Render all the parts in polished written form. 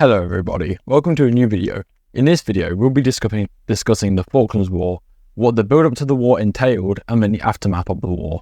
Hello everybody, welcome to a new video. In this video, we'll be discussing the Falklands War, what the build-up to the war entailed, and then the aftermath of the war.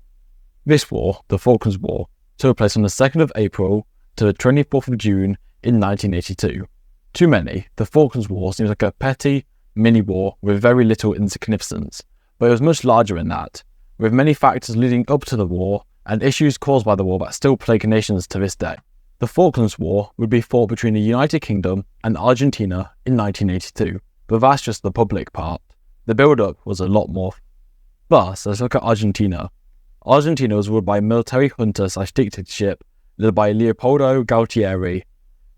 This war, the Falklands War, took place on the 2nd of April to the 24th of June in 1982. To many, the Falklands War seems like a petty, mini-war with very little significance, but it was much larger than that, with many factors leading up to the war and issues caused by the war that still plague nations to this day. The Falklands War would be fought between the United Kingdom and Argentina in 1982, but that's just the public part. The build-up was a lot more. First, let's look at Argentina. Argentina was ruled by a military junta/dictatorship led by Leopoldo Galtieri.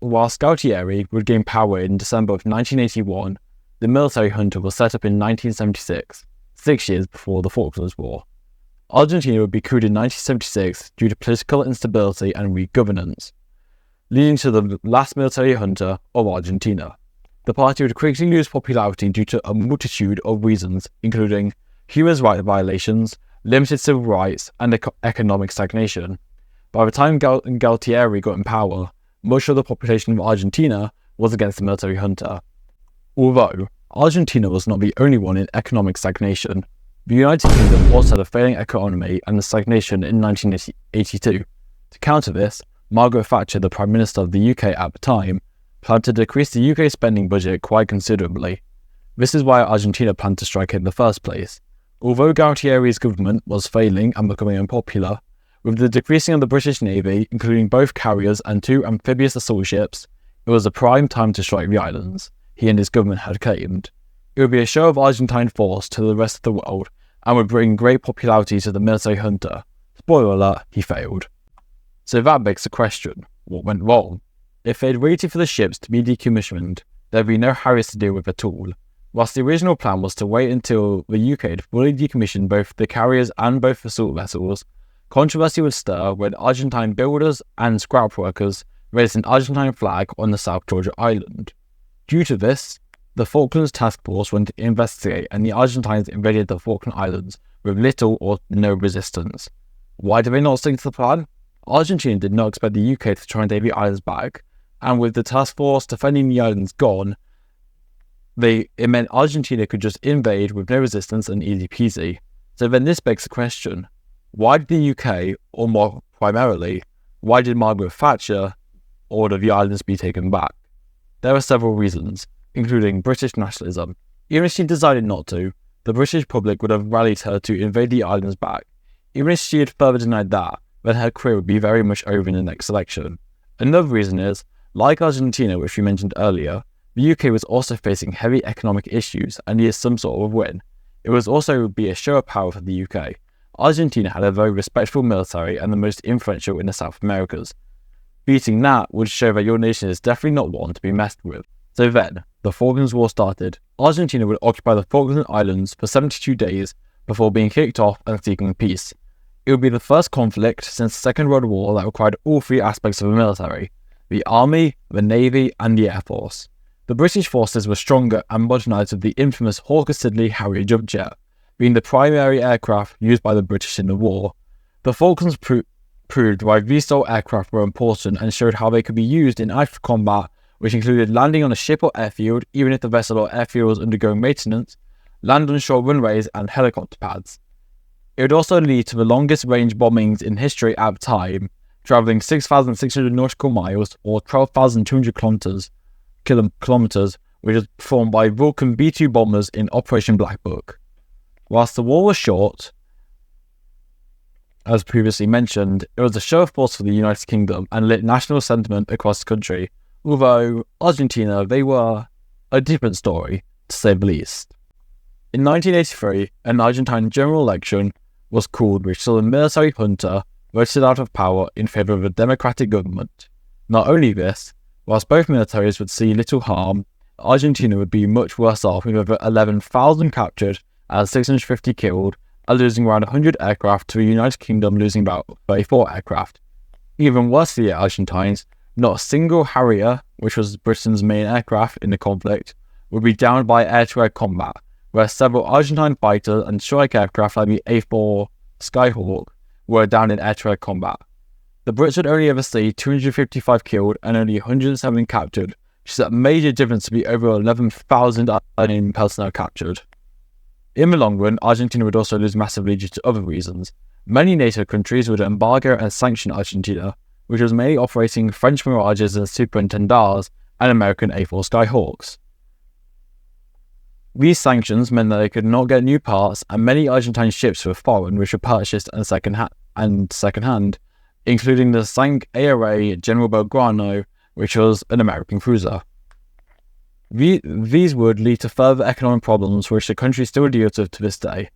Whilst Galtieri would gain power in December of 1981, the military junta was set up in 1976, 6 years before the Falklands War. Argentina would be couped in 1976 due to political instability and weak governance, leading to the last military junta of Argentina. The party would quickly lose popularity due to a multitude of reasons, including human rights violations, limited civil rights, and economic stagnation. By the time Galtieri got in power, much of the population of Argentina was against the military junta. Although Argentina was not the only one in economic stagnation, the United Kingdom also had a failing economy and the stagnation in 1982. To counter this, Margaret Thatcher, the Prime Minister of the UK at the time, planned to decrease the UK spending budget quite considerably. This is why Argentina planned to strike in the first place. Although Galtieri's government was failing and becoming unpopular, with the decreasing of the British Navy, including both carriers and 2 amphibious assault ships, it was a prime time to strike the islands, he and his government had claimed. It would be a show of Argentine force to the rest of the world, and would bring great popularity to the military junta. Spoiler alert, he failed. So that begs the question, what went wrong? If they'd waited for the ships to be decommissioned, there'd be no Harriers to deal with at all. Whilst the original plan was to wait until the UK had fully decommissioned both the carriers and both assault vessels, controversy would stir when Argentine builders and scrap workers raised an Argentine flag on the South Georgia island. Due to this, the Falklands Task Force went to investigate, and the Argentines invaded the Falkland Islands with little or no resistance. Why did they not stick to the plan? Argentina did not expect the UK to try and take the islands back, and with the task force defending the islands gone, it meant Argentina could just invade with no resistance and easy peasy. So then this begs the question, why did the UK, or more primarily, why did Margaret Thatcher order the islands be taken back? There are several reasons, including British nationalism. Even if she decided not to, the British public would have rallied her to invade the islands back. Even if she had further denied that, then her career would be very much over in the next election. Another reason is, like Argentina, which we mentioned earlier, the UK was also facing heavy economic issues and needed some sort of win. It would also be a show of power for the UK. Argentina had a very respectful military and the most influential in the South Americas. Beating that would show that your nation is definitely not one to be messed with. So then, the Falklands War started. Argentina would occupy the Falkland Islands for 72 days before being kicked off and seeking peace. It would be the first conflict since the Second World War that required all 3 aspects of the military: the army, the navy, and the air force. The British forces were stronger and modernised with the infamous Hawker Siddeley Harrier jump jet, being the primary aircraft used by the British in the war. The Falklands proved why VTOL aircraft were important and showed how they could be used in active combat, which included landing on a ship or airfield, even if the vessel or airfield was undergoing maintenance, land on shore runways, and helicopter pads. It would also lead to the longest range bombings in history at the time, travelling 6,600 nautical miles or 12,200 kilometres, which was performed by Vulcan B-2 bombers in Operation Black Book. Whilst the war was short, as previously mentioned, it was a show of force for the United Kingdom and lit national sentiment across the country, although Argentina, they were a different story, to say the least. In 1983, an Argentine general election was called, which saw the military junta voted out of power in favour of a democratic government. Not only this, whilst both militaries would see little harm, Argentina would be much worse off, with over 11,000 captured and 650 killed, and losing around 100 aircraft to the United Kingdom losing about 34 aircraft. Even worse for the Argentines, not a single Harrier, which was Britain's main aircraft in the conflict, would be downed by air-to-air combat, where several Argentine fighters and strike aircraft like the A-4 Skyhawk were down in air-to-air combat. The Brits would only ever see 255 killed and only 107 captured, which is a major difference to be over 11,000 Argentinian personnel captured. In the long run, Argentina would also lose massively due to other reasons. Many NATO countries would embargo and sanction Argentina, which was mainly operating French Mirages and Super Intendars and American A4 Skyhawks. These sanctions meant that they could not get new parts, and many Argentine ships were foreign, which were purchased and second-hand, including the sank ARA General Belgrano, which was an American cruiser. These would lead to further economic problems which the country still deals with to this day.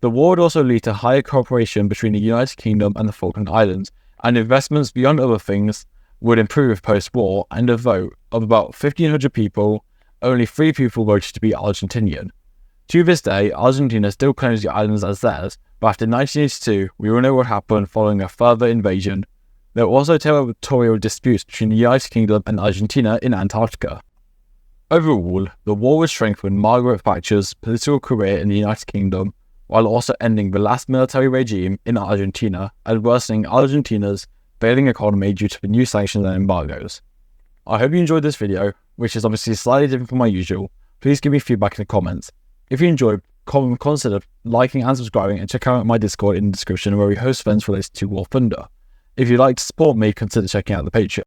The war would also lead to higher cooperation between the United Kingdom and the Falkland Islands, and investments beyond other things would improve post-war, and a vote of about 1,500 people, only 3 people voted to be Argentinian. To this day, Argentina still claims the islands as theirs, but after 1982, we all know what happened following a further invasion. There were also territorial disputes between the United Kingdom and Argentina in Antarctica. Overall, the war would strengthen Margaret Thatcher's political career in the United Kingdom, while also ending the last military regime in Argentina and worsening Argentina's failing economy due to the new sanctions and embargoes. I hope you enjoyed this video, which is obviously slightly different from my usual. Please give me feedback in the comments. If you enjoyed, consider liking and subscribing, and check out my Discord in the description where we host events related to War Thunder. If you'd like to support me, consider checking out the Patreon.